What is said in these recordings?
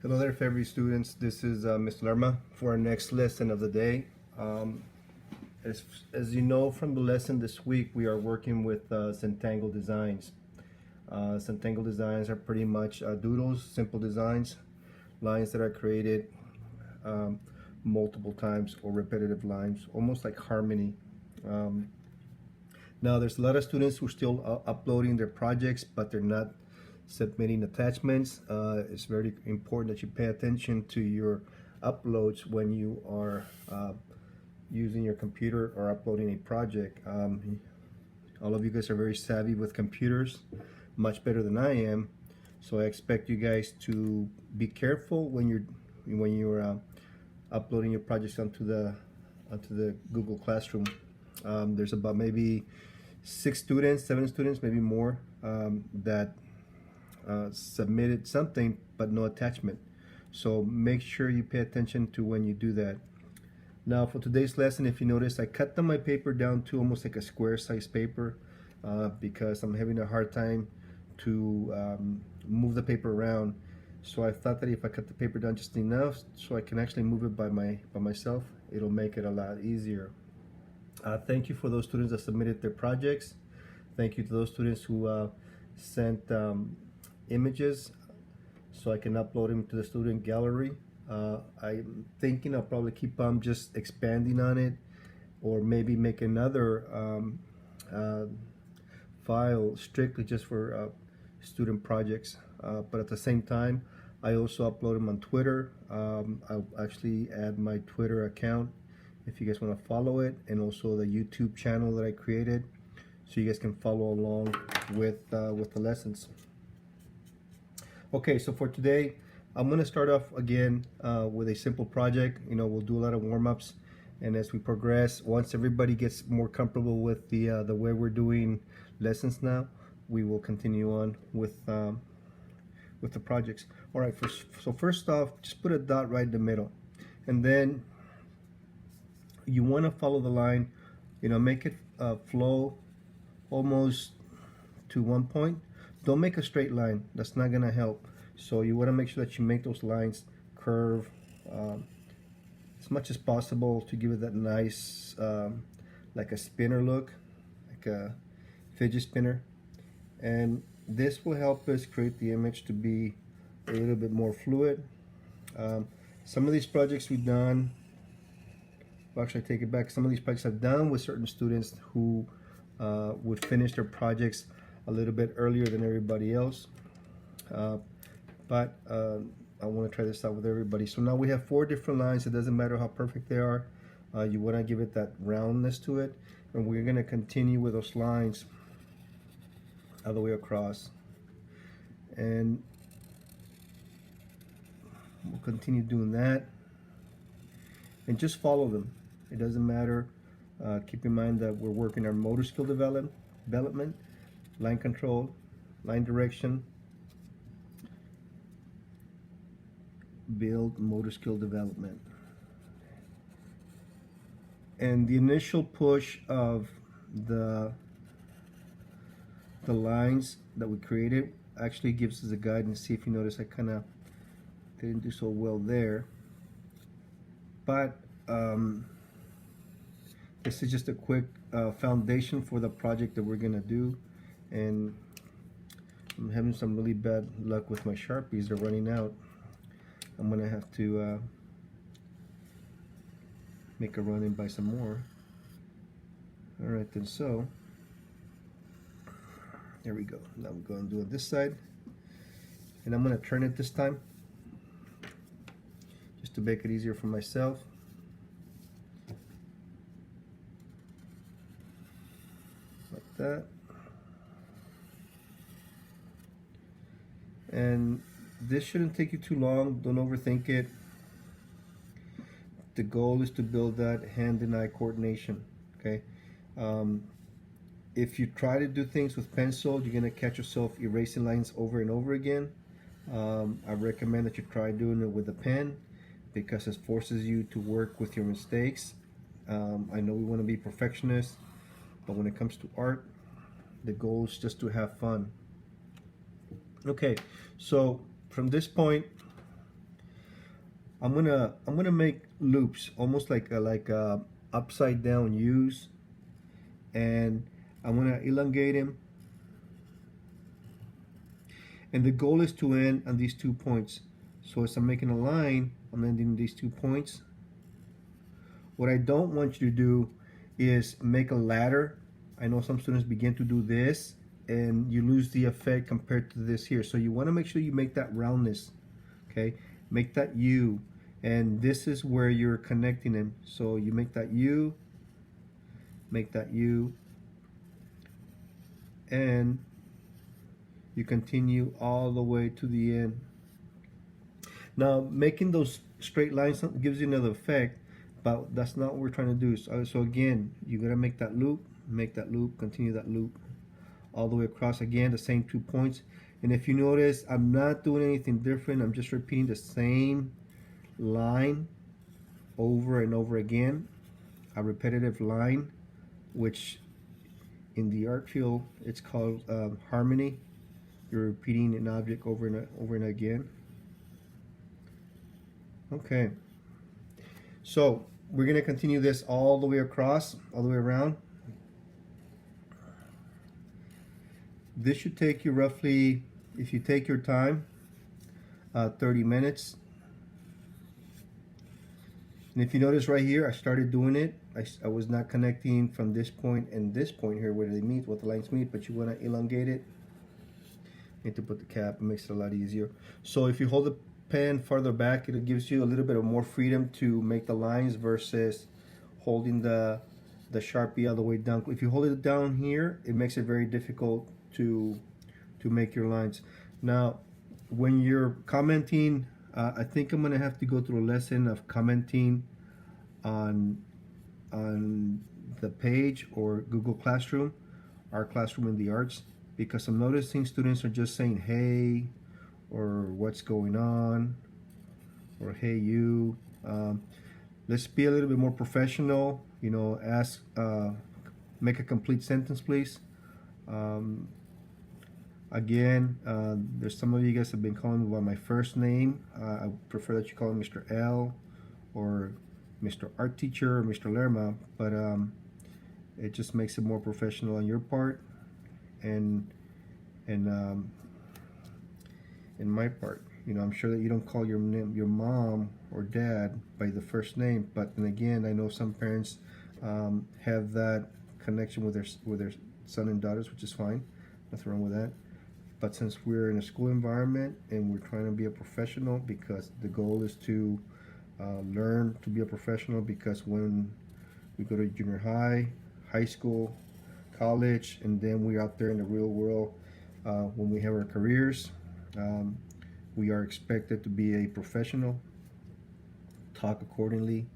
Hello there, February students. This is Mr. Lerma for our next lesson of the day. Um, as you know from the lesson this week, we are working with zentangle designs. Zentangle designs are pretty much doodles, simple designs, lines that are created um, multiple times or repetitive lines, almost like harmony. Um, Now, there's a lot of students who are still uploading their projects, but they're not submitting attachments. It's very important that you pay attention to your uploads when you are using your computer or uploading a project. All of you guys are very savvy with computers, much better than I am. So I expect you guys to be careful when you're uploading your projects onto the Google Classroom. There's about maybe 6 students, 7 students, maybe more, that submitted something but no attachment. So make sure you pay attention to when you do that. Now for today's lesson, if you notice, I cut my paper down to almost like a square size paper because I'm having a hard time to move the paper around. So I thought that if I cut the paper down just enough so I can actually move it by myself, it'll make it a lot easier. Thank you for those students that submitted their projects. Thank you to those students who sent images so I can upload them to the student gallery. I'm thinking I'll probably keep on just expanding on it, or maybe make another file strictly just for student projects. But at the same time, I also upload them on Twitter. I'll actually add my Twitter account if you guys want to follow it, and also the YouTube channel that I created, so you guys can follow along with the lessons. Okay, so for today, I'm going to start off again with a simple project. We'll do a lot of warm-ups, and as we progress, once everybody gets more comfortable with the way we're doing lessons now, we will continue on with the projects. All right, so first off, just put a dot right in the middle, and then you want to follow the line, make it flow almost to one point. Don't make a straight line, that's not going to help. So you want to make sure that you make those lines curve as much as possible to give it that nice like a spinner look, like a fidget spinner. And this will help us create the image to be a little bit more fluid. Some of these projects we've done, well, actually I take it back, some of these projects I've done with certain students who would finish their projects a little bit earlier than everybody else. But I want to try this out with everybody. So now we have 4 different lines. It doesn't matter how perfect they are. You want to give it that roundness to it. And we're going to continue with those lines all the way across. And we'll continue doing that. And just follow them. It doesn't matter. Keep in mind that we're working on motor skill development, line control, line direction, build motor skill development. And the initial push of the lines that we created actually gives us a guide. And see if you notice I kind of didn't do so well there, but this is just a quick foundation for the project that we're gonna do. And I'm having some really bad luck with my Sharpies. They're running out. I'm gonna have to make a run and buy some more. Alright then, so there we go. Now we're going to do it this side, and I'm going to turn it this time just to make it easier for myself. Like that. And this shouldn't take you too long. Don't overthink it. The goal is to build that hand and eye coordination. Okay. If you try to do things with pencil, you're going to catch yourself erasing lines over and over again. I recommend that you try doing it with a pen because it forces you to work with your mistakes. I know we want to be perfectionists, but when it comes to art, the goal is just to have fun. Okay, so from this point, I'm gonna make loops, almost like upside down U's, and I'm gonna elongate them. And the goal is to end on these 2 points. So as I'm making a line, I'm ending these 2 points. What I don't want you to do is make a ladder. I know some students begin to do this and you lose the effect compared to this here. So you want to make sure you make that roundness. Okay, make that U, and this is where you're connecting them. So you make that U, and you continue all the way to the end. Now, making those straight lines gives you another effect, but that's not what we're trying to do. So again, you gotta make that loop, continue that loop all the way across. Again, the same 2 points. And if you notice, I'm not doing anything different. I'm just repeating the same line over and over again, a repetitive line, which in the art field it's called harmony. You're repeating an object over and again. Okay, so we're going to continue this all the way across, all the way around. This should take you roughly, if you take your time, 30 minutes. And if you notice right here, I started doing it. I was not connecting from this point and this point here where they meet, what the lines meet, but you want to elongate it. Need to put the cap, it makes it a lot easier. So if you hold the pen farther back, it gives you a little bit of more freedom to make the lines versus holding the Sharpie all the way down. If you hold it down here, it makes it very difficult to make your lines. Now, when you're commenting, I think I'm gonna have to go through a lesson of commenting on the page or Google Classroom, our classroom in the arts, because I'm noticing students are just saying hey, or what's going on, or hey you. Let's be a little bit more professional. You know, ask, make a complete sentence, please. Again, there's some of you guys have been calling me by my first name. I prefer that you call me Mr. L or Mr. Art Teacher or Mr. Lerma, but it just makes it more professional on your part and in my part. You know, I'm sure that you don't call your mom or dad by the first name, but then again, I know some parents have that connection with their son and daughters, which is fine. Nothing wrong with that. But since we're in a school environment and we're trying to be a professional, because the goal is to learn to be a professional, because when we go to junior high, high school, college, and then we're out there in the real world, when we have our careers, we are expected to be a professional, talk accordingly,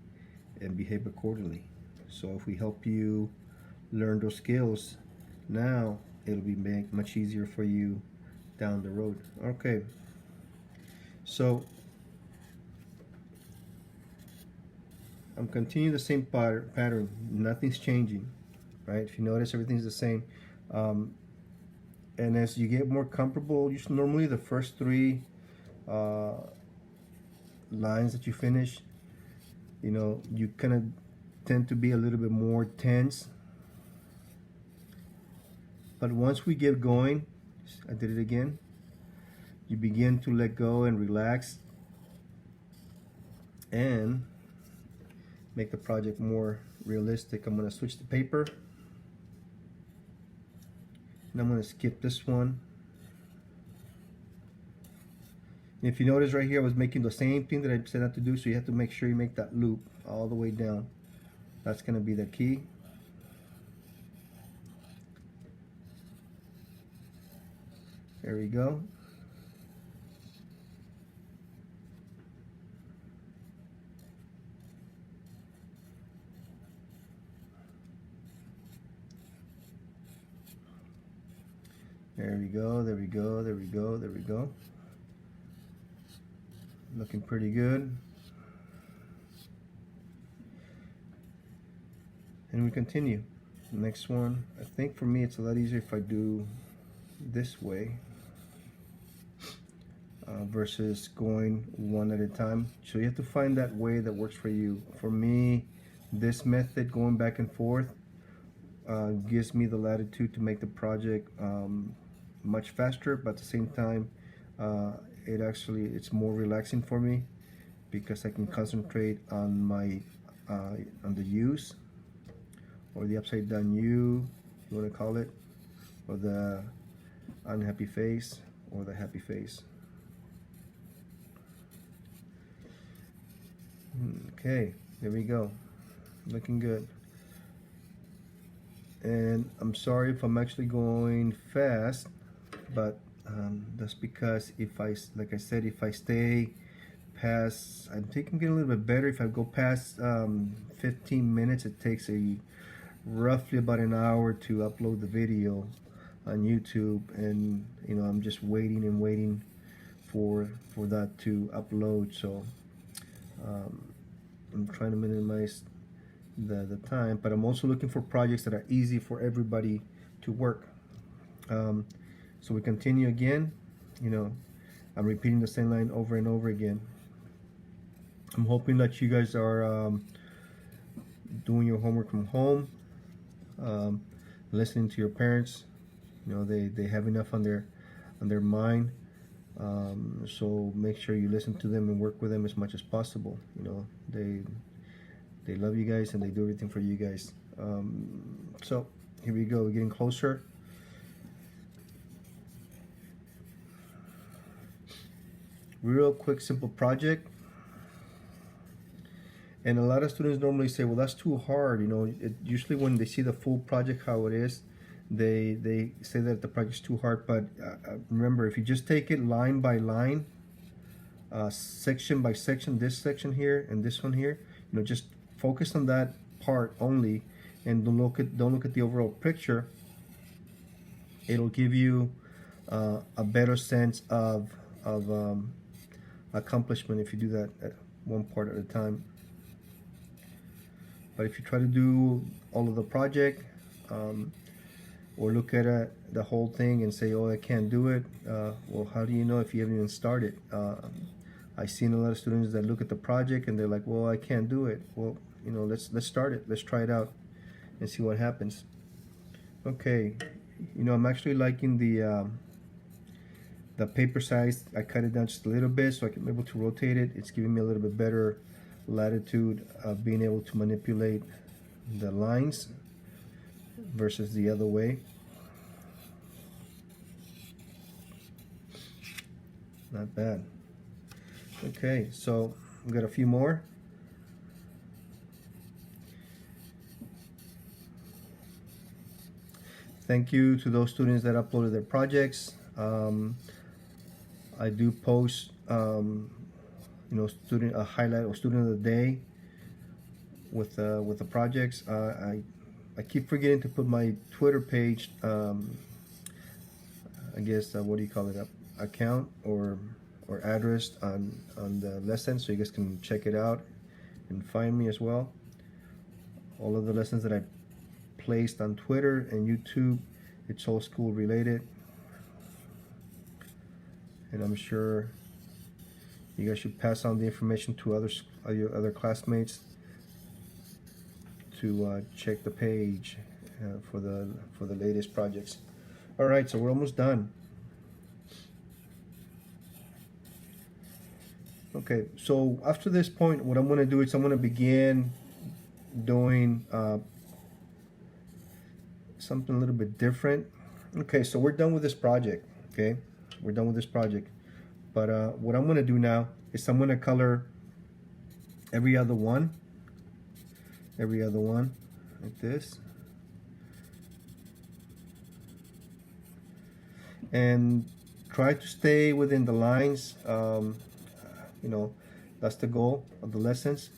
and behave accordingly. So if we help you learn those skills now, it'll be much easier for you down the road. Okay, so I'm continuing the same pattern. Nothing's changing, right? If you notice, everything's the same. And as you get more comfortable, normally the first three lines that you finish, you know, you kind of tend to be a little bit more tense. But once we get going, I did it again, you begin to let go and relax and make the project more realistic. I'm going to switch the paper, and I'm going to skip this one. And if you notice right here, I was making the same thing that I said not to do, so you have to make sure you make that loop all the way down. That's going to be the key. There we go. There we go, there we go, there we go, there we go. Looking pretty good. And we continue. Next one, I think for me it's a lot easier if I do this way. versus going one at a time. So you have to find that way that works for you. For me, this method, going back and forth, gives me the latitude to make the project much faster, but at the same time, it's more relaxing for me because I can concentrate on my on the U's, or the upside down U, you want to call it, or the unhappy face, or the happy face. Okay, there we go, looking good. And I'm sorry if I'm actually going fast, but that's because like I said, if I stay past, I think I'm getting a little bit better. If I go past 15 minutes, it takes roughly about an hour to upload the video on YouTube, and I'm just waiting and waiting for that to upload. So I'm trying to minimize the time, but I'm also looking for projects that are easy for everybody to work. So we continue again. I'm repeating the same line over and over again. I'm hoping that you guys are doing your homework from home, listening to your parents. They have enough on their mind. So make sure you listen to them and work with them as much as possible. They love you guys and they do everything for you guys. So here we go, we're getting closer. Real quick, simple project. And a lot of students normally say, well, that's too hard. Usually when they see the full project, how it is, they say that the project's too hard. But remember, if you just take it line by line, section by section, this section here and this one here, just focus on that part only, and don't look at the overall picture. It'll give you a better sense of accomplishment if you do that at one part at a time. But if you try to do all of the project, or look at the whole thing and say, oh, I can't do it, well, how do you know if you haven't even started? I've seen a lot of students that look at the project and they're like, well, I can't do it. Well, let's start it. Let's try it out and see what happens. Okay, I'm actually liking the paper size. I cut it down just a little bit so I can be able to rotate it. It's giving me a little bit better latitude of being able to manipulate the lines versus the other way. Not bad. Okay, so we've got a few more. Thank you to those students that uploaded their projects. I do post a highlight or student of the day with the projects. I keep forgetting to put my Twitter page, I guess, what do you call it, account or address on the lesson, so you guys can check it out and find me as well. All of the lessons that I placed on Twitter and YouTube, it's all school related, and I'm sure you guys should pass on the information to your other classmates to check the page for the latest projects. All right, so we're almost done. Okay, so after this point, what I'm going to do is I'm going to begin doing something a little bit different. Okay, so we're done with this project. Okay, we're done with this project. But what I'm going to do now is I'm going to color every other one like this, and try to stay within the lines. That's the goal of the lessons.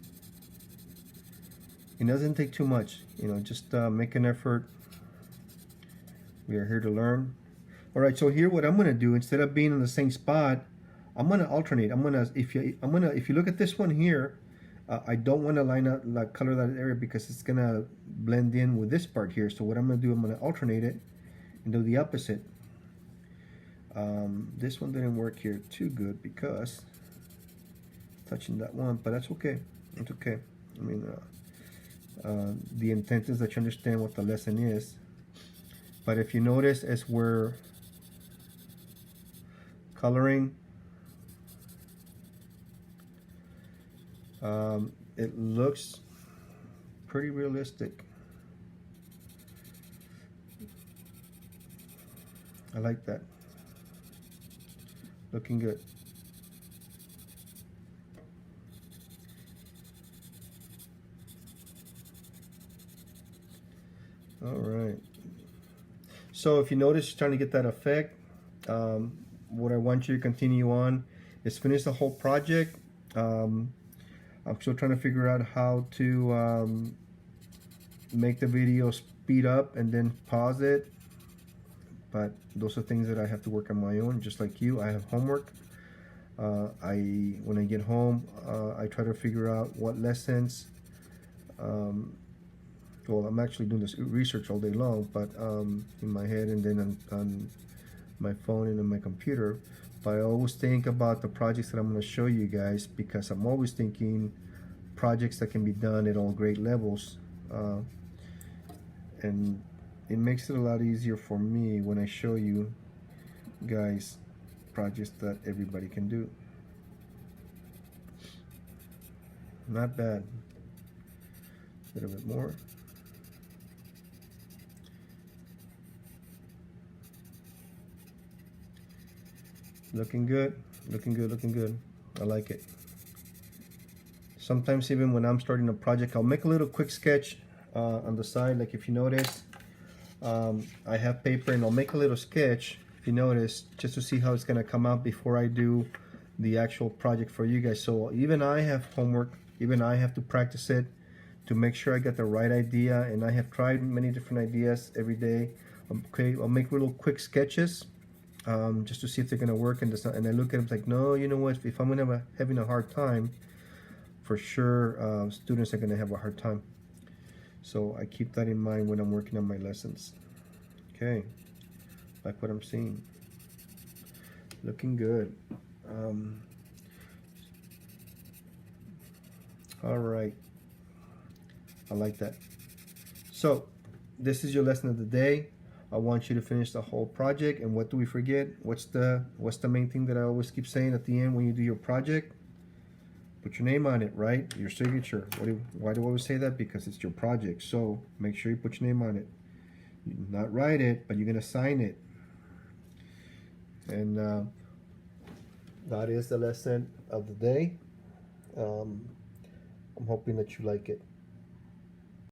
It doesn't take too much, just make an effort. We are here to learn. All right, so here what I'm going to do, instead of being in the same spot, I'm going to alternate. If you look at this one here, I don't want to color that area because it's going to blend in with this part here. So what I'm going to do, I'm going to alternate it and do the opposite. This one didn't work here too good because touching that one, but that's okay. It's okay. I mean, the intent is that you understand what the lesson is. But if you notice, as we're coloring, it looks pretty realistic. I like that. Looking good. All right. So if you notice, you're trying to get that effect. What I want you to continue on is finish the whole project. I'm still trying to figure out how to make the video speed up and then pause it. But those are things that I have to work on my own, just like you. I have homework. When I get home, I try to figure out what lessons. Well, I'm actually doing this research all day long, but in my head and then on my phone and on my computer. But I always think about the projects that I'm going to show you guys, because I'm always thinking projects that can be done at all grade levels, and it makes it a lot easier for me when I show you guys projects that everybody can do. Not bad. A little bit more. Looking good, looking good, looking good. I like it. Sometimes even when I'm starting a project, I'll make a little quick sketch on the side. Like if you notice, I have paper and I'll make a little sketch, if you notice, just to see how it's gonna come out before I do the actual project for you guys. So even I have homework, even I have to practice it to make sure I get the right idea, and I have tried many different ideas every day. Okay, I'll make little quick sketches just to see if they're gonna work, and I look at them like, no, you know what, if I'm having a hard time, for sure students are gonna have a hard time. So I keep that in mind when I'm working on my lessons. Okay, like what I'm seeing. Looking good. All right, I like that. So this is your lesson of the day. I want you to finish the whole project. And what do we forget? What's the main thing that I always keep saying at the end when you do your project? Put your name on it, right? Your signature. Why do I always say that? Because it's your project. So make sure you put your name on it. You not write it, but you're gonna sign it. And that is the lesson of the day. I'm hoping that you like it.